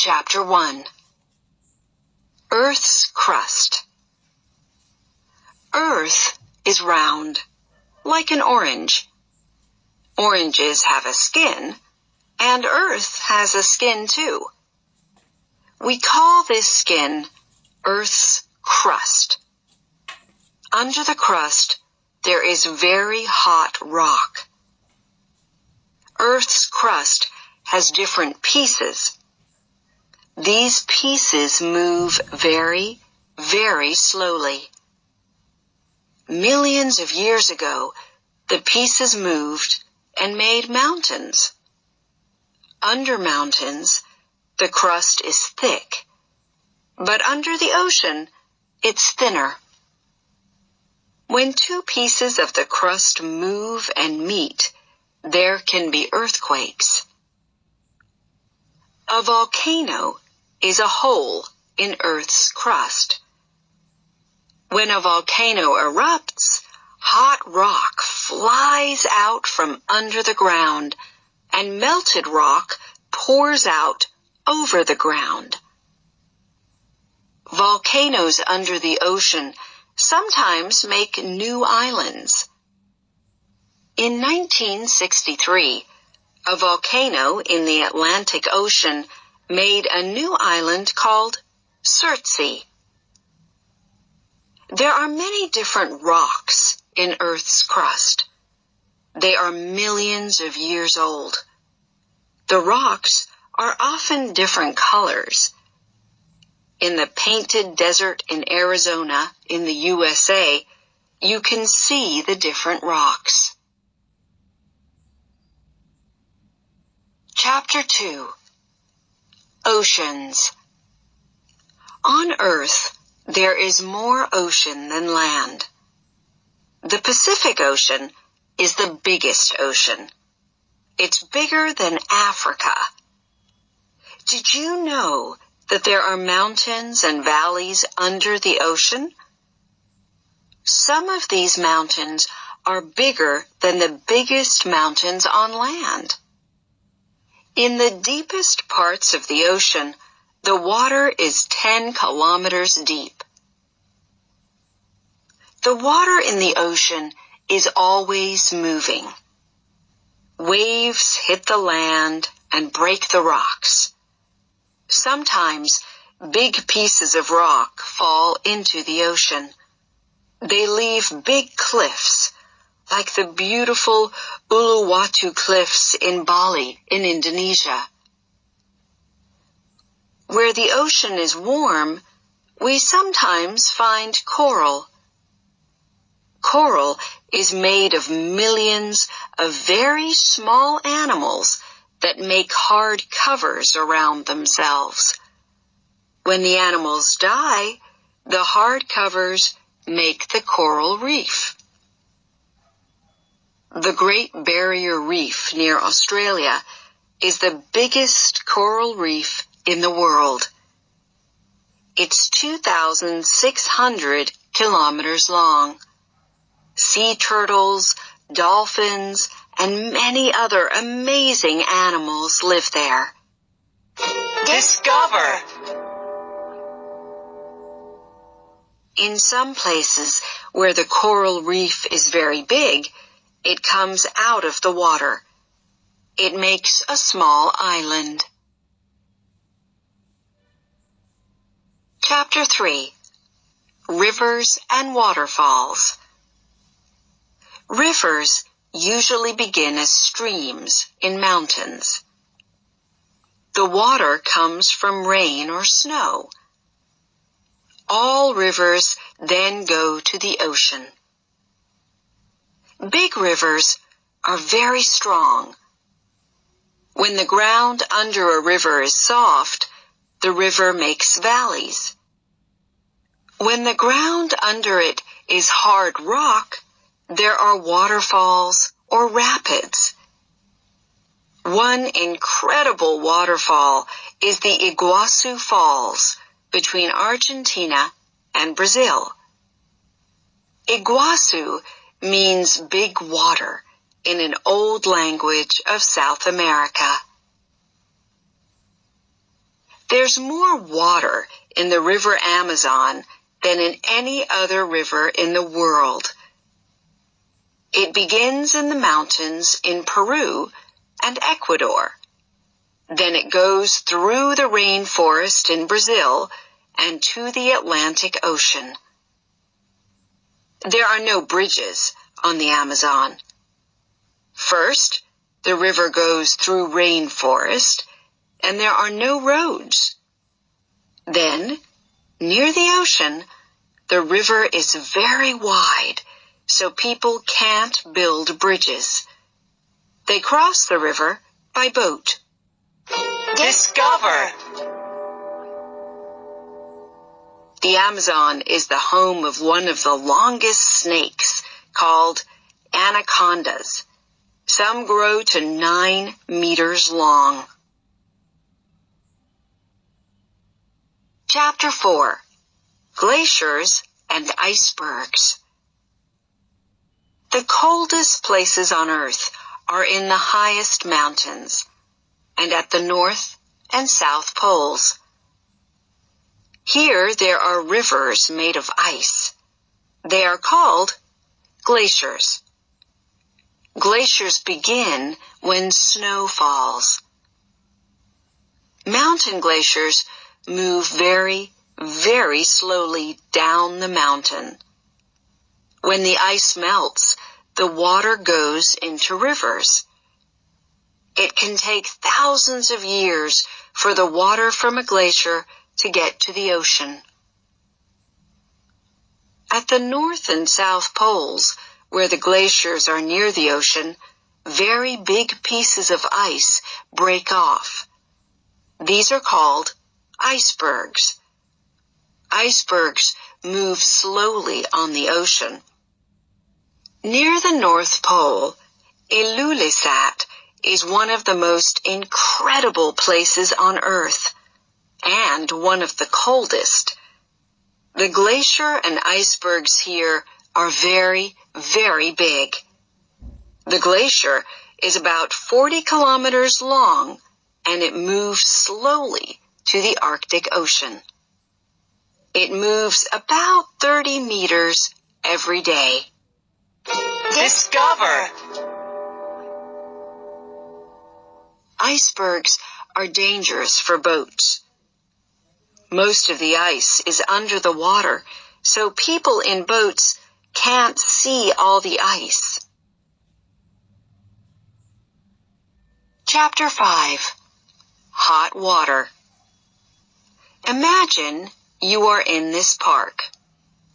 Chapter 1. Earth's crust. Earth is round, like an orange. Oranges have a skin, and Earth has a skin too. We call this skin Earth's crust. Under the crust, there is very hot rock. Earth's crust has different pieces. These pieces move very, very slowly. Millions of years ago, the pieces moved and made mountains. Under mountains, the crust is thick, but under the ocean, it's thinner. When two pieces of the crust move and meet, there can be earthquakes. A volcano is a hole in Earth's crust. When a volcano erupts, hot rock flies out from under the ground, and melted rock pours out over the ground. Volcanoes under the ocean sometimes make new islands. In 1963, a volcano in the Atlantic Ocean made a new island called Surtsey. There are many different rocks in Earth's crust. They are millions of years old. The rocks are often different colors. In the Painted Desert in Arizona, in the USA, you can see the different rocks. Chapter 2. Oceans. On Earth, there is more ocean than land. The Pacific Ocean is the biggest ocean. It's bigger than Africa. Did you know that there are mountains and valleys under the ocean? Some of these mountains are bigger than the biggest mountains on land. In the deepest parts of the ocean, the water is 10 kilometers deep. The water in the ocean is always moving. Waves hit the land and break the rocks. Sometimes big pieces of rock fall into the ocean. They leave big cliffs, like the beautiful Uluwatu Cliffs in Bali, in Indonesia. Where the ocean is warm, we sometimes find coral. Coral is made of millions of very small animals that make hard covers around themselves. When the animals die, the hard covers make the coral reef. The Great Barrier Reef near Australia is the biggest coral reef in the world. It's 2,600 kilometers long. Sea turtles, dolphins, and many other amazing animals live there. Discover! In some places where the coral reef is very big, it comes out of the water. It makes a small island. Chapter 3. Rivers and waterfalls. Rivers usually begin as streams in mountains. The water comes from rain or snow. All rivers then go to the ocean. Big rivers are very strong. When the ground under a river is soft, the river makes valleys. When the ground under it is hard rock, there are waterfalls or rapids. One incredible waterfall is the Iguazu Falls between Argentina and Brazil. Iguazu means big water in an old language of South America. There's more water in the river Amazon than in any other river in the world. It begins in the mountains in Peru and Ecuador. Then it goes through the rainforest in Brazil and to the Atlantic Ocean. There are no bridges on the Amazon. First, the river goes through rainforest, and there are no roads. Then, near the ocean, the river is very wide, so people can't build bridges. They cross the river by boat. Discover! The Amazon is the home of one of the longest snakes, called anacondas. Some grow to 9 meters long. Chapter 4. Glaciers and Icebergs. The coldest places on Earth are in the highest mountains and at the North and South Poles. Here there are rivers made of ice. They are called glaciers. Glaciers begin when snow falls. Mountain glaciers move very, very slowly down the mountain. When the ice melts, the water goes into rivers. It can take thousands of years for the water from a glacier to get to the ocean. At the North and South Poles, where the glaciers are near the ocean, very big pieces of ice break off. These are called icebergs. Icebergs move slowly on the ocean. Near the North Pole, Ilulissat is one of the most incredible places on Earth and one of the coldest. The glacier and icebergs here are very, very big. The glacier is about 40 kilometers long and it moves slowly to the Arctic Ocean. It moves about 30 meters every day. Discover! Icebergs are dangerous for boats. Most of the ice is under the water, so people in boats can't see all the ice. Chapter 5. Hot Water. Imagine you are in this park.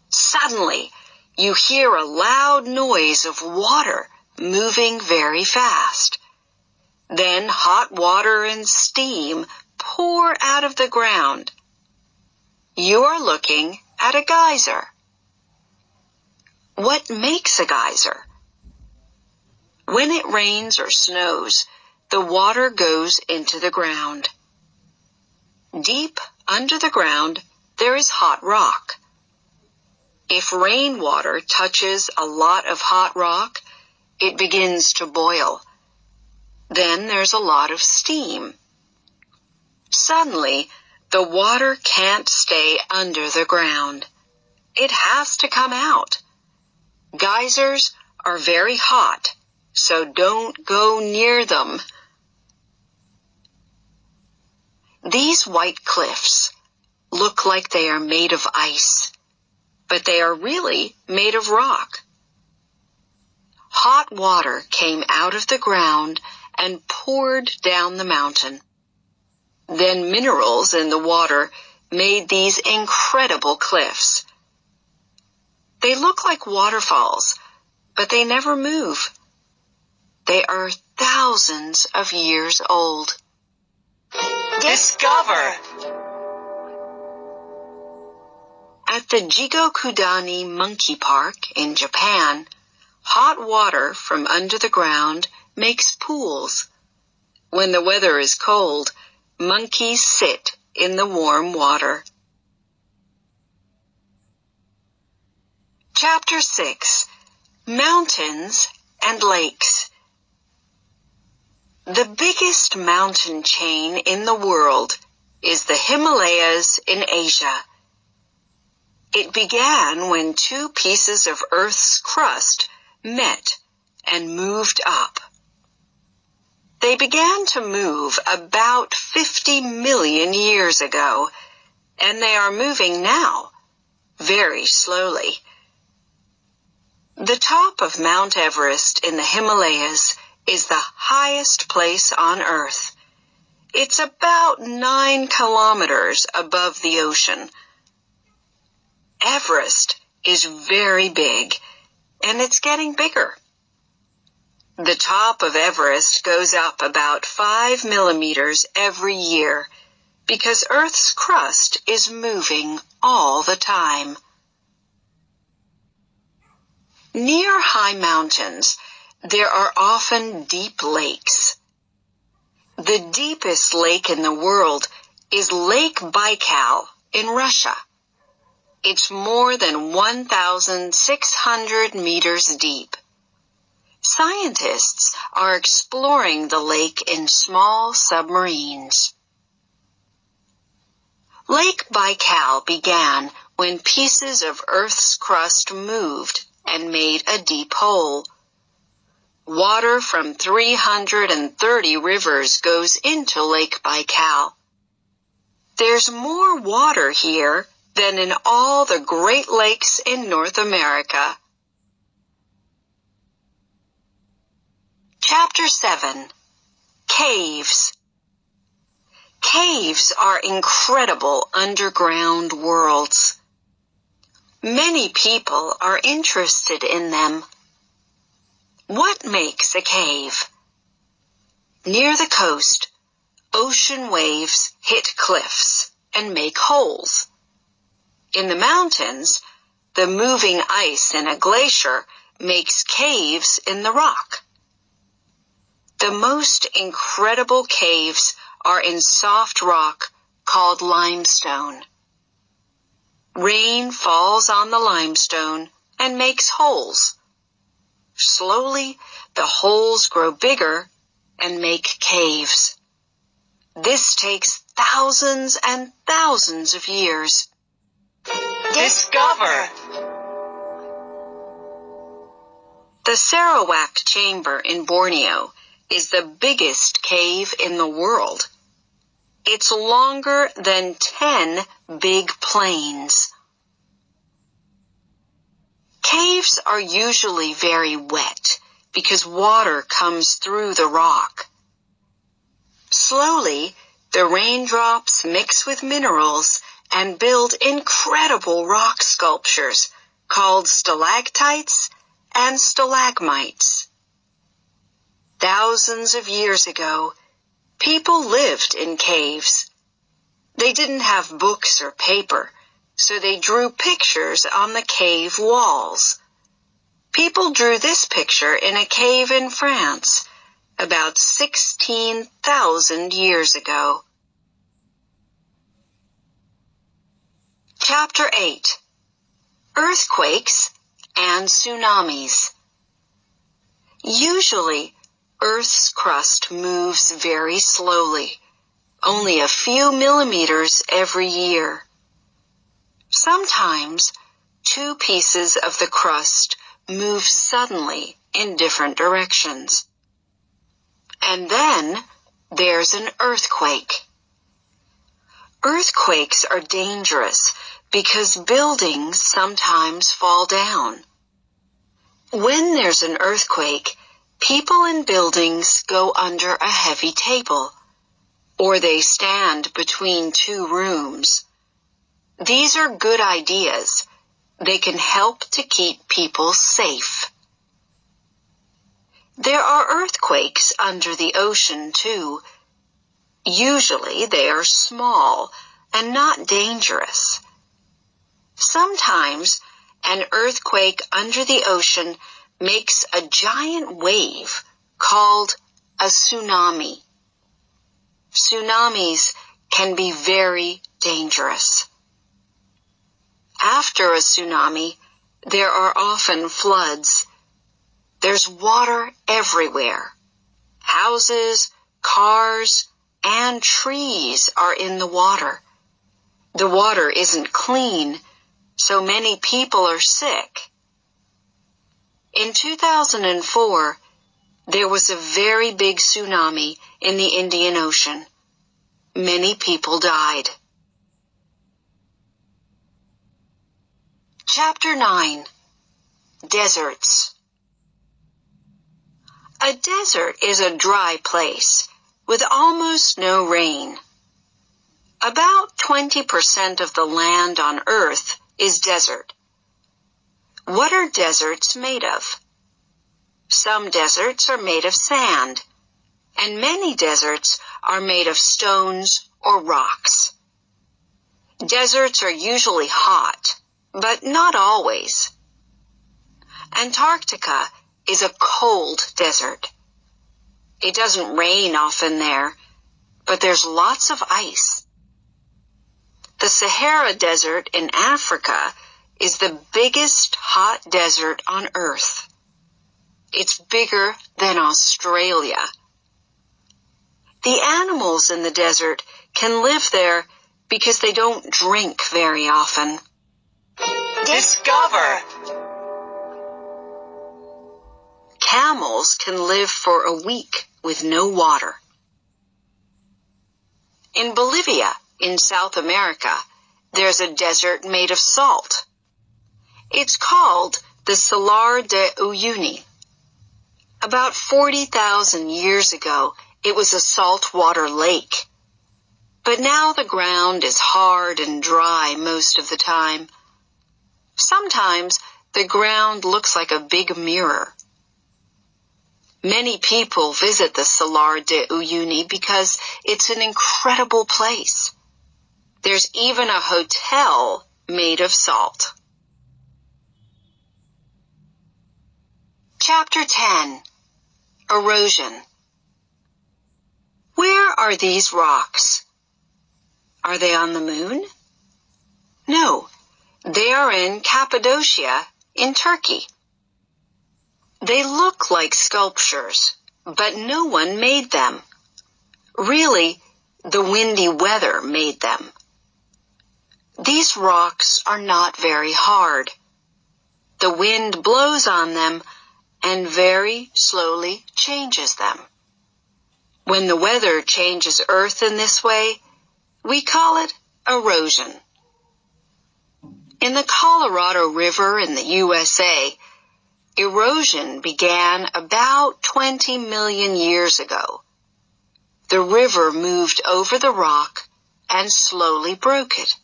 Suddenly, you hear a loud noise of water moving very fast. Then hot water and steam pour out of the ground. You are looking at a geyser. What makes a geyser? When it rains or snows, the water goes into the ground. Deep under the ground, there is hot rock. If rainwater touches a lot of hot rock, it begins to boil. Then there's a lot of steam. Suddenly, the water can't stay under the ground. It has to come out. Geysers are very hot, so don't go near them. These white cliffs look like they are made of ice, but they are really made of rock. Hot water came out of the ground and poured down the mountain. Then minerals in the water made these incredible cliffs. They look like waterfalls, but they never move. They are thousands of years old. Discover! At the Jigokudani Monkey Park in Japan, hot water from under the ground makes pools. When the weather is cold, monkeys sit in the warm water. Chapter 6. Mountains and Lakes. The biggest mountain chain in the world is the Himalayas in Asia. It began when two pieces of Earth's crust met and moved up. They began to move about 50 million years ago, and they are moving now, very slowly. The top of Mount Everest in the Himalayas is the highest place on Earth. It's about 9 kilometers above the ocean. Everest is very big, and it's getting bigger. The top of Everest goes up about 5 millimeters every year because Earth's crust is moving all the time. Near high mountains, there are often deep lakes. The deepest lake in the world is Lake Baikal in Russia. It's more than 1,600 meters deep. Scientists are exploring the lake in small submarines. Lake Baikal began when pieces of Earth's crust moved and made a deep hole. Water from 330 rivers goes into Lake Baikal. There's more water here than in all the Great Lakes in North America. Chapter 7. Caves. Caves are incredible underground worlds. Many people are interested in them. What makes a cave? Near the coast, ocean waves hit cliffs and make holes. In the mountains, the moving ice in a glacier makes caves in the rock. The most incredible caves are in soft rock called limestone. Rain falls on the limestone and makes holes. Slowly, the holes grow bigger and make caves. This takes thousands and thousands of years. Discover! The Sarawak Chamber in Borneo is the biggest cave in the world. It's longer than 10 big plains. Caves are usually very wet because water comes through the rock. Slowly, the raindrops mix with minerals and build incredible rock sculptures called stalactites and stalagmites. Thousands of years ago, people lived in caves. They didn't have books or paper, so they drew pictures on the cave walls. People drew this picture in a cave in France about 16,000 years ago. Chapter 8. Earthquakes and Tsunamis. Usually, Earth's crust moves very slowly, only a few millimeters every year. Sometimes, two pieces of the crust move suddenly in different directions. And then, there's an earthquake. Earthquakes are dangerous because buildings sometimes fall down. When there's an earthquake, people in buildings go under a heavy table, or they stand between two rooms. These are good ideas. They can help to keep people safe. There are earthquakes under the ocean, too. Usually they are small and not dangerous. Sometimes an earthquake under the ocean makes a giant wave called a tsunami. Tsunamis can be very dangerous. After a tsunami, there are often floods. There's water everywhere. Houses, cars, and trees are in the water. The water isn't clean, so many people are sick. In 2004, there was a very big tsunami in the Indian Ocean. Many people died. Chapter 9. Deserts. A desert is a dry place with almost no rain. About 20% of the land on Earth is desert. What are deserts made of? Some deserts are made of sand, and many deserts are made of stones or rocks. Deserts are usually hot, but not always. Antarctica is a cold desert. It doesn't rain often there, but there's lots of ice. The Sahara Desert in Africa is the biggest hot desert on Earth. It's bigger than Australia. The animals in the desert can live there because they don't drink very often. Discover! Camels can live for a week with no water. In Bolivia, in South America, there's a desert made of salt. It's called the Salar de Uyuni. About 40,000 years ago, it was a saltwater lake. But now the ground is hard and dry most of the time. Sometimes the ground looks like a big mirror. Many people visit the Salar de Uyuni because it's an incredible place. There's even a hotel made of salt. Chapter 10. Erosion. Where are these rocks? Are they on the moon? No, they are in Cappadocia in Turkey. They look like sculptures, but no one made them. Really, the windy weather made them. These rocks are not very hard. The wind blows on them and very slowly changes them. When the weather changes Earth in this way, we call it erosion. In the Colorado River in the USA, erosion began about 20 million years ago. The river moved over the rock and slowly broke it.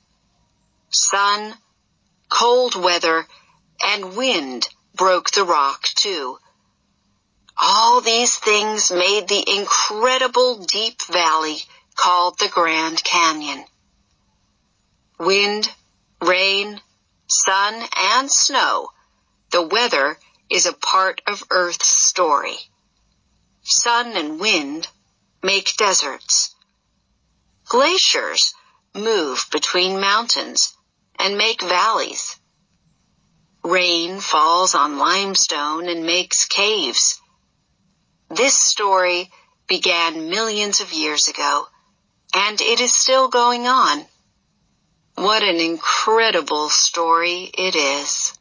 Sun, cold weather, and wind broke the rock too. All these things made the incredible deep valley called the Grand Canyon. Wind, rain, sun, and snow, the weather is a part of Earth's story. Sun and wind make deserts. Glaciers move between mountains and make valleys. Rain falls on limestone and makes caves. This story began millions of years ago, and it is still going on. What an incredible story it is.